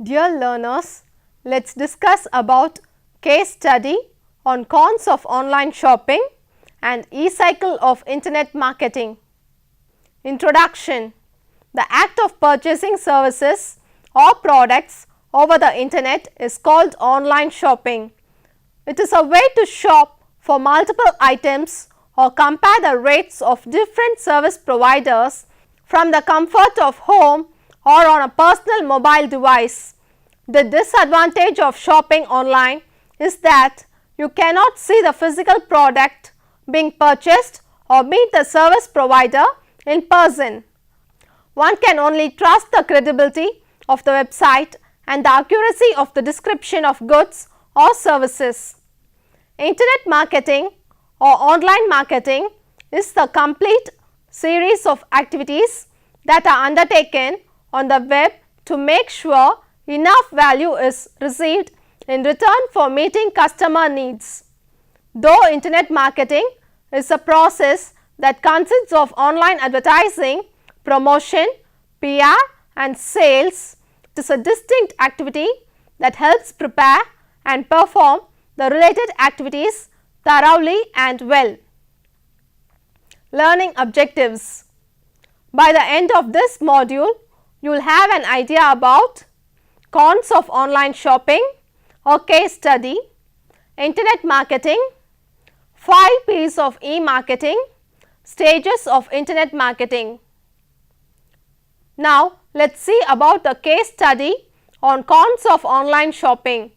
Dear learners, let's discuss about case study on cons of online shopping and e-cycle of internet marketing. Introduction. The act of purchasing services or products over the internet is called online shopping. It is a way to shop for multiple items or compare the rates of different service providers from the comfort of home or on a personal mobile device. The disadvantage of shopping online is that you cannot see the physical product being purchased or meet the service provider in person. One can only trust the credibility of the website and the accuracy of the description of goods or services. Internet marketing or online marketing is the complete series of activities that are undertaken on the web to make sure enough value is received in return for meeting customer needs. Though internet marketing is a process that consists of online advertising, promotion, PR and sales, it is a distinct activity that helps prepare and perform the related activities thoroughly and well. Learning objectives. By the end of this module, you will have an idea about cons of online shopping or case study, internet marketing, 5 P's of e-marketing, stages of internet marketing. Now, let us see about the case study on cons of online shopping.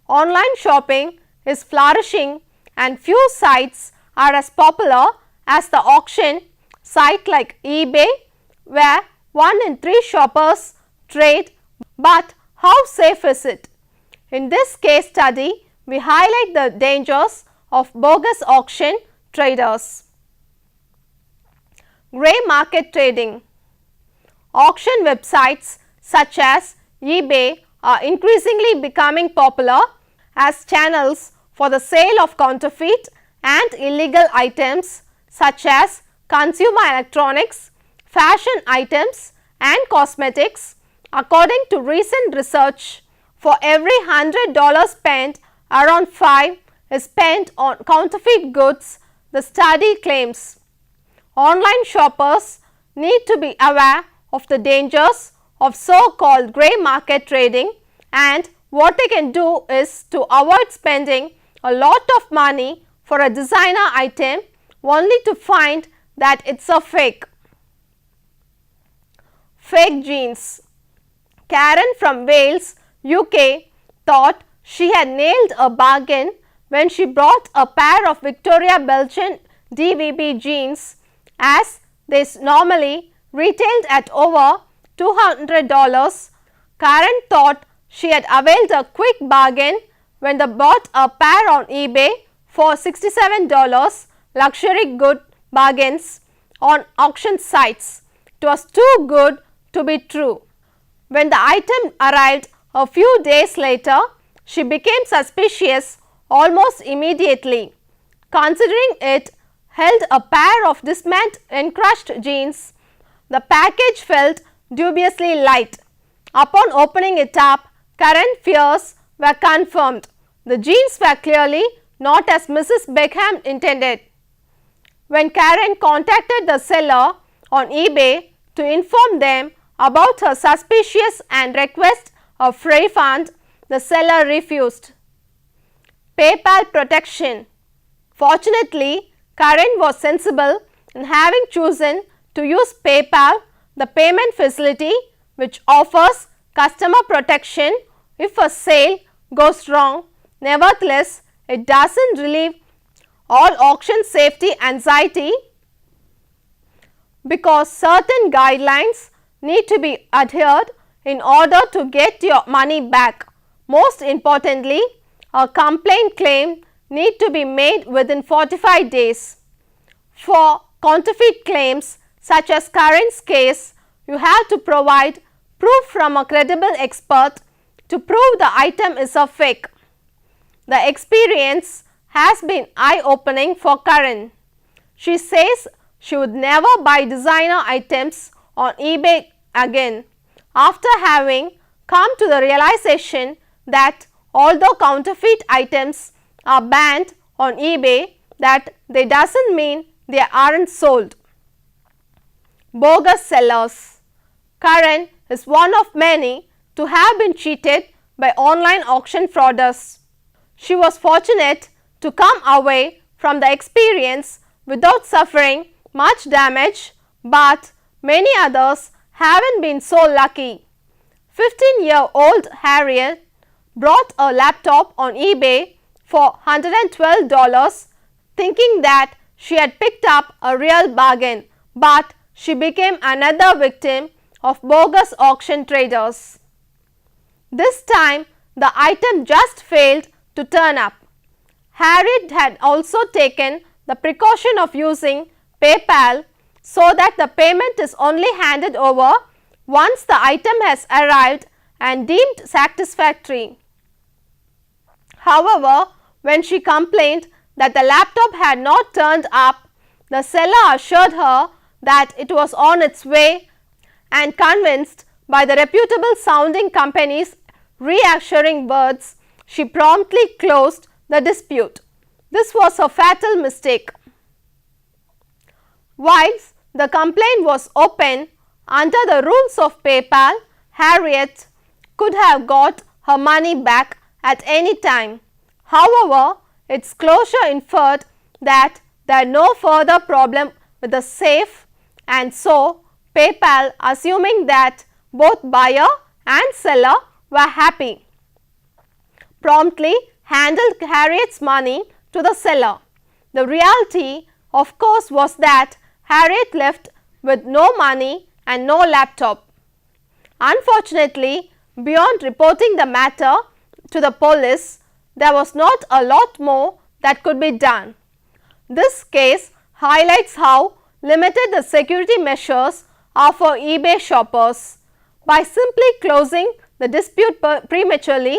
Online shopping is flourishing and few sites are as popular as the auction site like eBay, where 1 in 3 shoppers trade, but how safe is it? In this case study, we highlight the dangers of bogus auction traders. Grey market trading. Auction websites such as eBay are increasingly becoming popular as channels for the sale of counterfeit and illegal items such as consumer electronics, fashion items and cosmetics. According to recent research, for every $100 spent, around 5 is spent on counterfeit goods, the study claims. Online shoppers need to be aware of the dangers of so-called grey market trading, and what they can do is to avoid spending a lot of money for a designer item only to find that it is a fake. Fake jeans. Karen from Wales, UK thought she had nailed a bargain when she bought a pair of Victoria Belgian DVB jeans, as they normally retailed at over $200. Karen thought she had availed a quick bargain when they bought a pair on eBay for $67. Luxury good bargains on auction sites. It was too good to be true. When the item arrived a few days later, she became suspicious almost immediately, considering it held a pair of dismantled encrushed jeans. The package felt dubiously light. Upon opening it up, Karen's fears were confirmed. The jeans were clearly not as Mrs. Beckham intended. When Karen contacted the seller on eBay to inform them about her suspicious and request a refund, the seller refused. PayPal protection. Fortunately, Karen was sensible in having chosen to use PayPal, the payment facility which offers customer protection if a sale goes wrong. Nevertheless, it does not relieve all auction safety anxiety because certain guidelines need to be adhered in order to get your money back. Most importantly, a complaint claim need to be made within 45 days. For counterfeit claims such as Karen's case, you have to provide proof from a credible expert to prove the item is a fake. The experience has been eye-opening for Karen. She says she would never buy designer items on eBay again. after having come to the realization that although counterfeit items are banned on eBay, that they doesn't mean they aren't sold. Bogus sellers. Karan is one of many to have been cheated by online auction fraudsters. She was fortunate to come away from the experience without suffering much damage, but many others haven't been so lucky. 15-year-old Harriet bought a laptop on eBay for $112 thinking that she had picked up a real bargain, but she became another victim of bogus auction traders. This time the item just failed to turn up. Harriet had also taken the precaution of using PayPal so that the payment is only handed over once the item has arrived and deemed satisfactory. However, when she complained that the laptop had not turned up, the seller assured her that it was on its way, and convinced by the reputable sounding company's reassuring words, she promptly closed the dispute. This was a fatal mistake. Whilst the complaint was open, under the rules of PayPal, Harriet could have got her money back at any time. However, its closure inferred that there was no further problem with the safe, and so PayPal, assuming that both buyer and seller were happy, promptly handed Harriet's money to the seller. The reality, of course, was that Harriet left with no money and no laptop. Unfortunately, beyond reporting the matter to the police, there was not a lot more that could be done. This case highlights how limited the security measures are for eBay shoppers. By simply closing the dispute prematurely,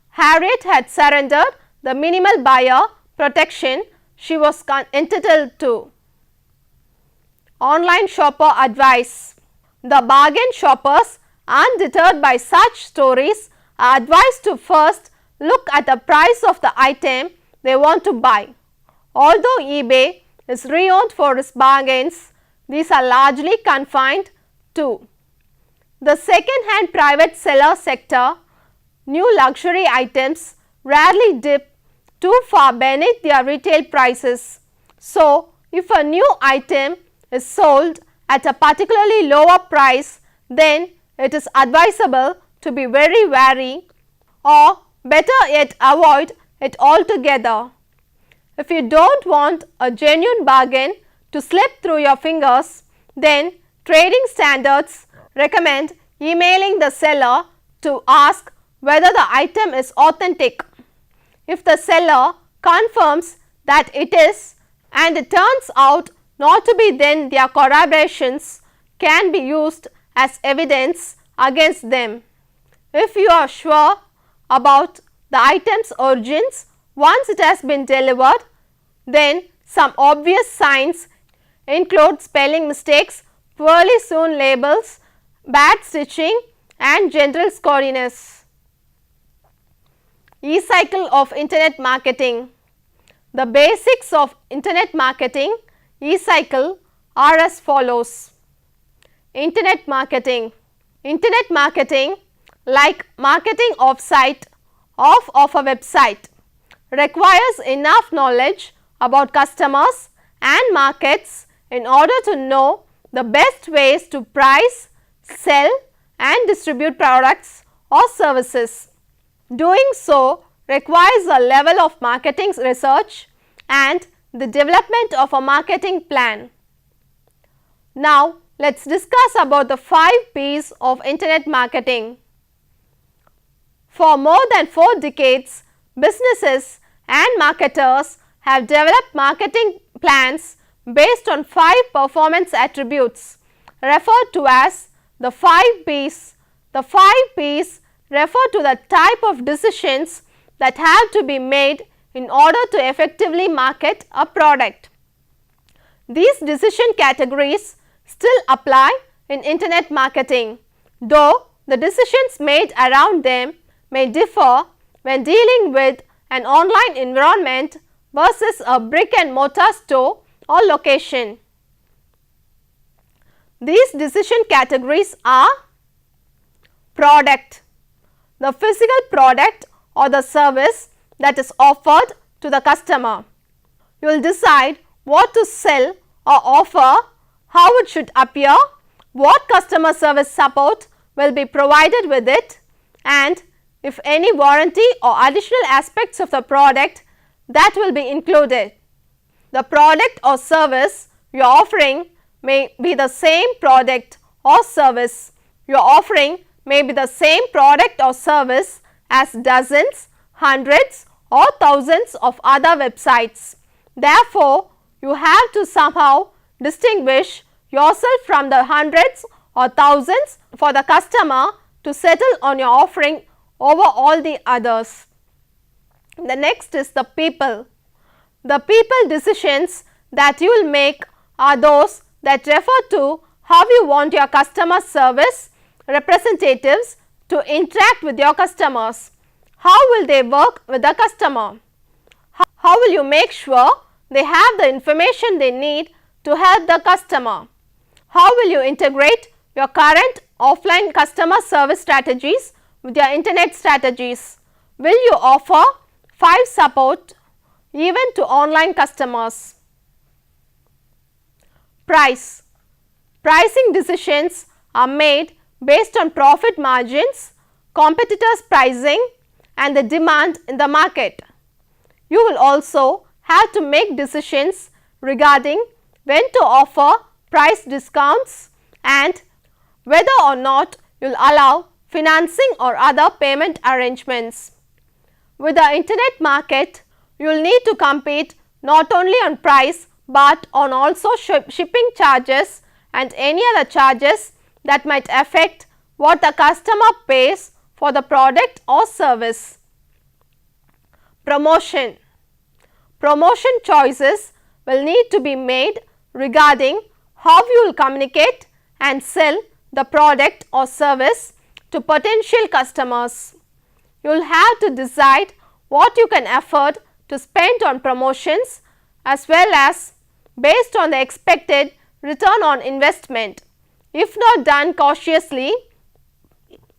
Harriet had surrendered the minimal buyer protection she was entitled to. Online shopper advice. The bargain shoppers, undeterred by such stories, are advised to first look at the price of the item they want to buy. Although eBay is renowned for its bargains, these are largely confined to the second-hand private seller sector. New luxury items rarely dip too far beneath their retail prices. So, if a new item is sold at a particularly lower price, then it is advisable to be very wary, or better yet avoid it altogether. If you don't want a genuine bargain to slip through your fingers, then trading standards recommend emailing the seller to ask whether the item is authentic. If the seller confirms that it is and it turns out not to be, then their corroborations can be used as evidence against them. If you are sure about the item's origins once it has been delivered, then some obvious signs include spelling mistakes, poorly sewn labels, bad stitching, and general scrawliness. E-cycle of internet marketing. The basics of internet marketing e-cycle are as follows. Internet marketing. Internet marketing, like marketing off-site of a website, requires enough knowledge about customers and markets in order to know the best ways to price, sell, and distribute products or services. Doing so requires a level of marketing research and the development of a marketing plan. Now, let us discuss about the 5 P's of internet marketing. For more than 4 decades, businesses and marketers have developed marketing plans based on 5 performance attributes referred to as the 5 P's. The 5 P's refer to the type of decisions that have to be made in order to effectively market a product. These decision categories still apply in internet marketing, though the decisions made around them may differ when dealing with an online environment versus a brick and mortar store or location. These decision categories are: product, the physical product or the service that is offered to the customer. You will decide what to sell or offer, how it should appear, what customer service support will be provided with it, and if any warranty or additional aspects of the product that will be included. The product or service you are offering may be the same product or service. You are offering may be the same product or service as dozens, hundreds or thousands of other websites. Therefore, you have to somehow distinguish yourself from the hundreds or thousands for the customer to settle on your offering over all the others. The next is the people. The people decisions that you will make are those that refer to how you want your customer service representatives to interact with your customers. How will they work with the customer? How will you make sure they have the information they need to help the customer? How will you integrate your current offline customer service strategies with your internet strategies? Will you offer 5 support even to online customers? Price. Pricing decisions are made based on profit margins, competitors' pricing and the demand in the market. You will also have to make decisions regarding when to offer price discounts and whether or not you will allow financing or other payment arrangements. With the internet market, you will need to compete not only on price but on also shipping charges and any other charges that might affect what the customer pays for the product or service. Promotion. Promotion choices will need to be made regarding how you will communicate and sell the product or service to potential customers. You will have to decide what you can afford to spend on promotions as well as based on the expected return on investment. If not done cautiously,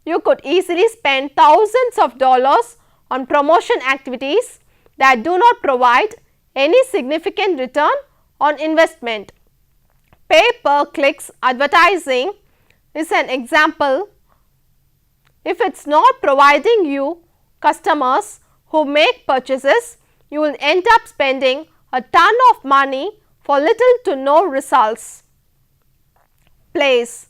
you could easily spend thousands of dollars on promotion activities that do not provide any significant return on investment. Pay-per-clicks advertising is an example. If it is not providing you customers who make purchases, you will end up spending a ton of money for little to no results. Place.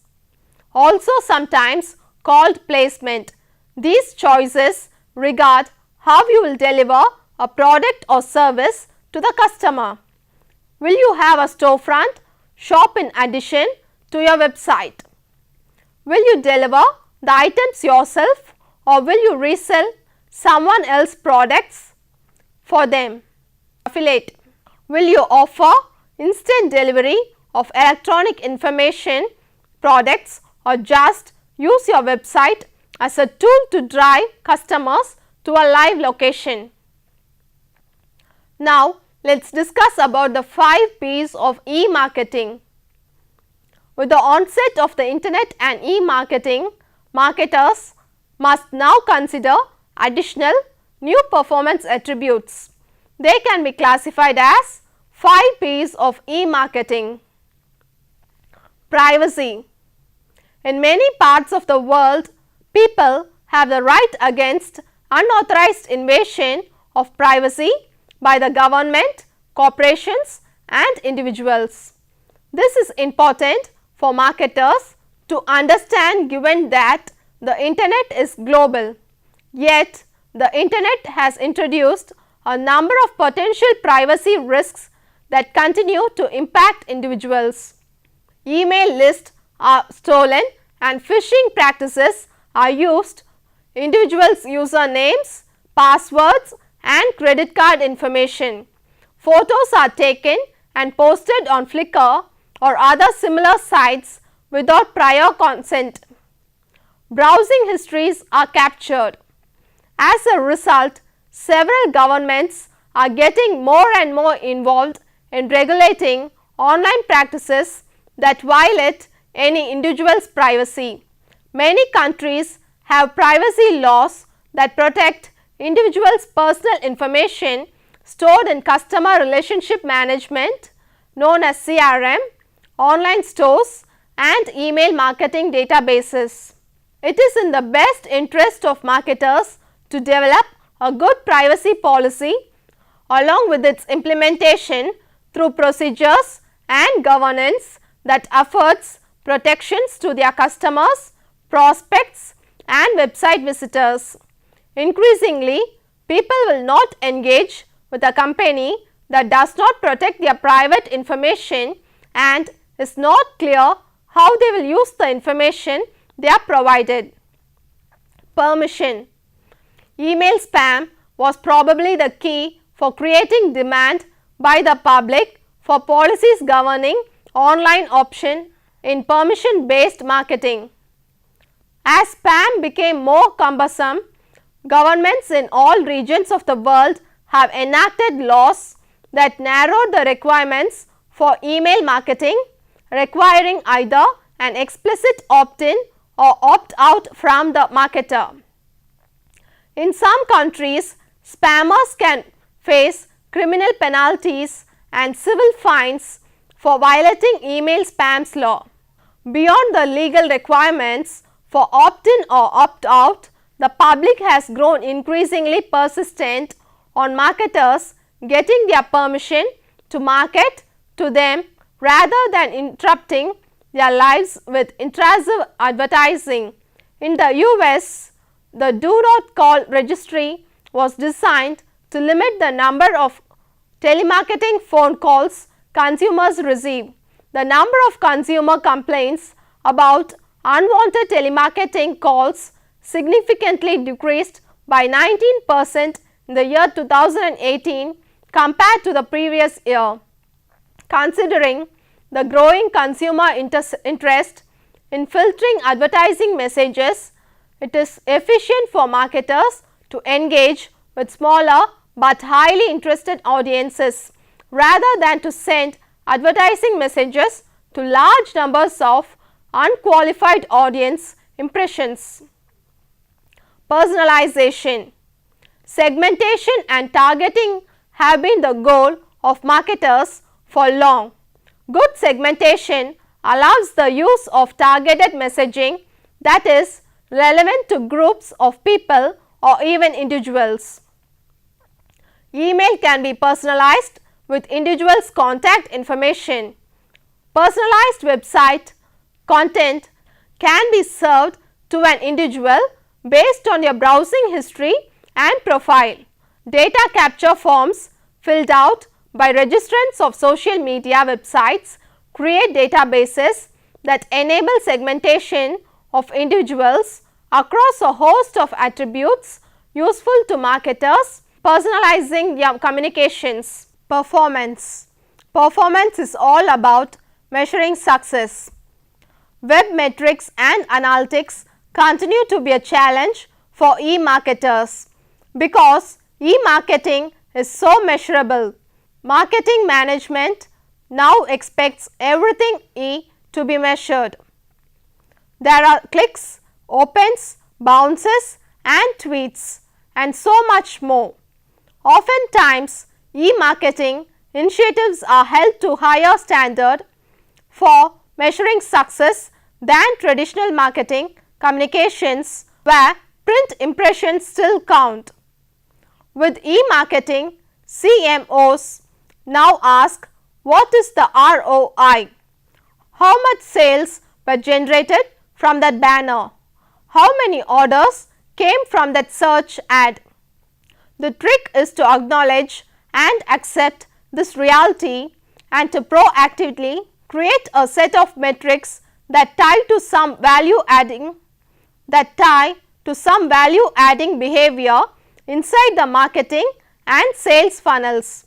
Also sometimes called placement. These choices regard how you will deliver a product or service to the customer. Will you have a storefront shop in addition to your website? Will you deliver the items yourself or will you resell someone else's products for them? Affiliate. Will you offer instant delivery of electronic information products or just use your website as a tool to drive customers to a live location? Now, let us discuss about the 5 P's of e-marketing. With the onset of the internet and e-marketing, marketers must now consider additional new performance attributes. They can be classified as 5 P's of e-marketing. Privacy. In many parts of the world, people have the right against unauthorized invasion of privacy by the government, corporations and individuals. This is important for marketers to understand given that the internet is global. Yet, the internet has introduced a number of potential privacy risks that continue to impact individuals. Email lists are stolen and phishing practices are used. Individuals' usernames, passwords and credit card information. Photos are taken and posted on Flickr or other similar sites without prior consent. browsing histories are captured. As a result, several governments are getting more and more involved in regulating online practices that violate any individual's privacy. Many countries have privacy laws that protect individuals' personal information stored in customer relationship management known as CRM, online stores and email marketing databases. It is in the best interest of marketers to develop a good privacy policy along with its implementation through procedures and governance that affords protections to their customers, prospects and website visitors. Increasingly, people will not engage with a company that does not protect their private information and is not clear how they will use the information they are provided. Permission. Email spam was probably the key for creating demand by the public for policies governing online option in permission based marketing. As spam became more cumbersome, governments in all regions of the world have enacted laws that narrowed the requirements for email marketing, requiring either an explicit opt-in or opt-out from the marketer. In some countries, spammers can face criminal penalties and civil fines for violating email spams law. Beyond the legal requirements for opt-in or opt-out, the public has grown increasingly persistent on marketers getting their permission to market to them rather than interrupting their lives with intrusive advertising. In the US, the Do Not Call registry was designed to limit the number of telemarketing phone calls consumers receive. The number of consumer complaints about unwanted telemarketing calls significantly decreased by 19% in the year 2018 compared to the previous year. Considering the growing consumer interest in filtering advertising messages, it is efficient for marketers to engage with smaller but highly interested audiences rather than to send advertising messages to large numbers of unqualified audience impressions. Personalization. Segmentation and targeting have been the goal of marketers for long. Good segmentation allows the use of targeted messaging that is relevant to groups of people or even individuals. Email can be personalized with individuals' contact information. Personalized website content can be served to an individual based on your browsing history and profile. Data capture forms filled out by registrants of social media websites create databases that enable segmentation of individuals across a host of attributes useful to marketers personalizing their communications. Performance. Performance is all about measuring success. Web metrics and analytics continue to be a challenge for e-marketers because e-marketing is so measurable. Marketing management now expects everything E to be measured. There are clicks, opens, bounces and tweets and so much more. Oftentimes, e-marketing initiatives are held to higher standard for measuring success than traditional marketing communications where print impressions still count. With e-marketing, CMOs now ask what is the ROI? How much sales were generated from that banner? How many orders came from that search ad? The trick is to acknowledge and accept this reality and to proactively create a set of metrics that tie to some value adding behavior inside the marketing and sales funnels.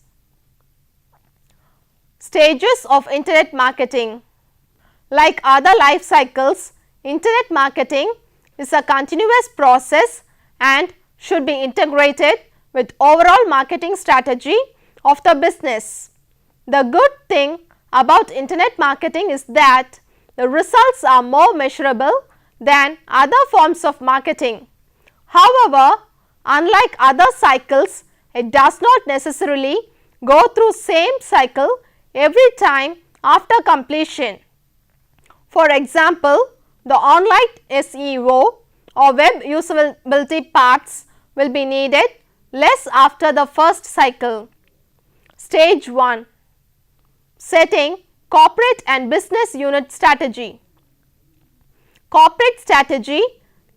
Stages of internet marketing. Like other life cycles, internet marketing is a continuous process and should be integrated with overall marketing strategy of the business. The good thing about internet marketing is that the results are more measurable than other forms of marketing. However, unlike other cycles, it does not necessarily go through same cycle every time after completion. For example, the online SEO or web usability parts will be needed less after the first cycle. Stage 1. Setting corporate and business unit strategy. Corporate strategy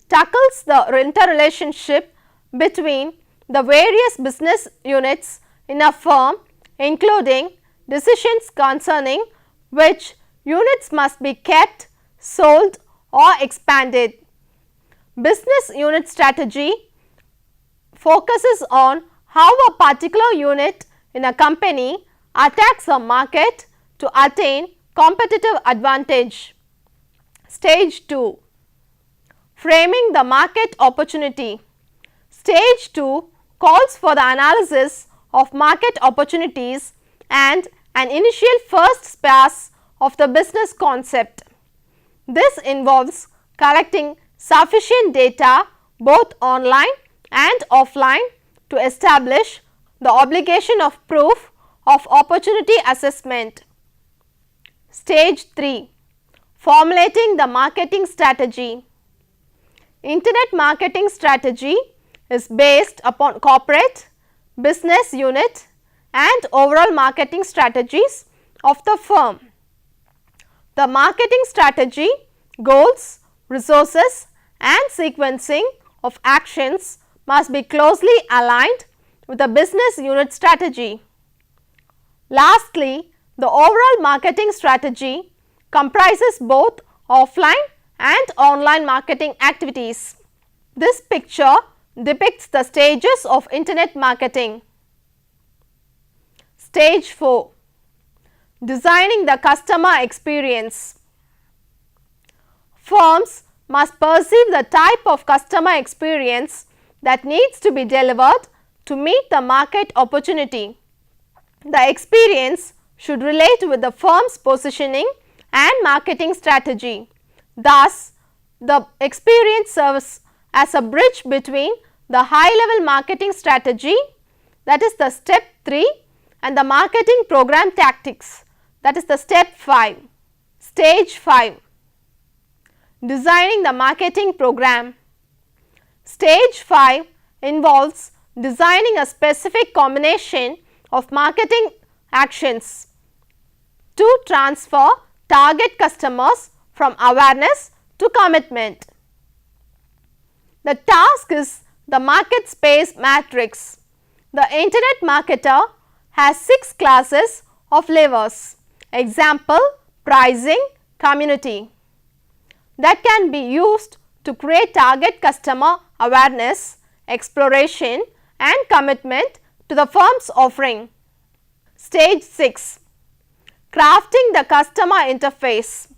tackles the interrelationship between the various business units in a firm, including decisions concerning which units must be kept, sold or expanded. Business unit strategy focuses on how a particular unit in a company attacks a market to attain competitive advantage. Stage 2. Framing the market opportunity. Stage 2 calls for the analysis of market opportunities and an initial first pass of the business concept. This involves collecting sufficient data both online and offline to establish the obligation of proof of opportunity assessment. Stage 3. Formulating the marketing strategy. Internet marketing strategy is based upon corporate, business unit and overall marketing strategies of the firm. The marketing strategy, goals, resources and sequencing of actions must be closely aligned with the business unit strategy. Lastly, the overall marketing strategy comprises both offline and online marketing activities. This picture depicts the stages of internet marketing. Stage 4. Designing the customer experience. Firms must perceive the type of customer experience that needs to be delivered to meet the market opportunity. The experience should relate with the firm's positioning and marketing strategy. Thus, the experience serves as a bridge between the high-level marketing strategy, that is the step 3, and the marketing program tactics, that is the step 5. Stage 5. Designing the marketing program. Stage 5 involves designing a specific combination of marketing actions to transfer target customers from awareness to commitment. The task is the market space matrix. The internet marketer has 6 classes of levers. Example, pricing, community, that can be used to create target customer awareness, exploration and commitment to the firm's offering. Stage 6. Crafting the customer interface.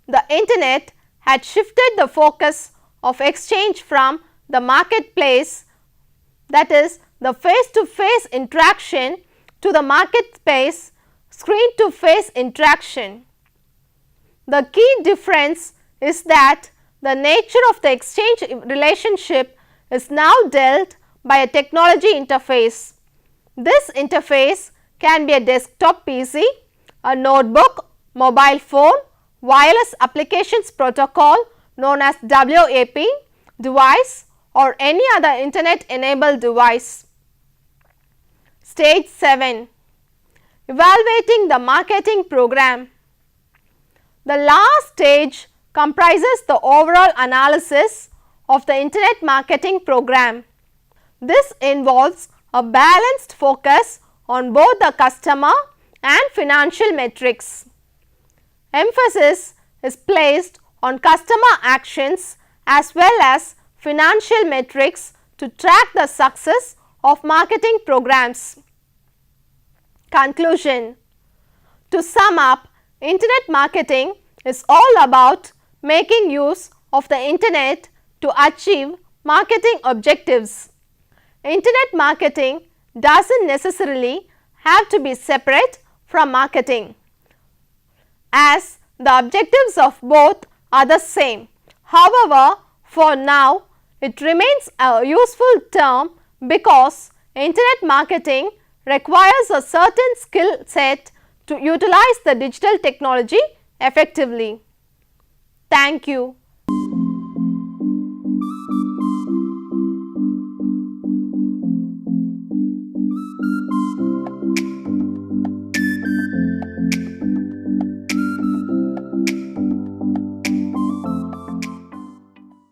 The internet had shifted the focus of exchange from the marketplace, that is the face-to-face interaction, to the market space screen-to-face interaction. The key difference is that the nature of the exchange relationship is now dealt by a technology interface. This interface can be a desktop PC, a notebook, mobile phone, wireless applications protocol known as WAP device or any other internet enabled device. Stage 7. Evaluating the marketing program. The last stage comprises the overall analysis of the internet marketing program. This involves a balanced focus on both the customer and financial metrics. Emphasis is placed on customer actions as well as financial metrics to track the success of marketing programs. Conclusion. To sum up, internet marketing is all about making use of the internet to achieve marketing objectives. Internet marketing doesn't necessarily have to be separate from marketing, as the objectives of both are the same. However, for now it remains a useful term because internet marketing requires a certain skill set to utilize the digital technology effectively. Thank you.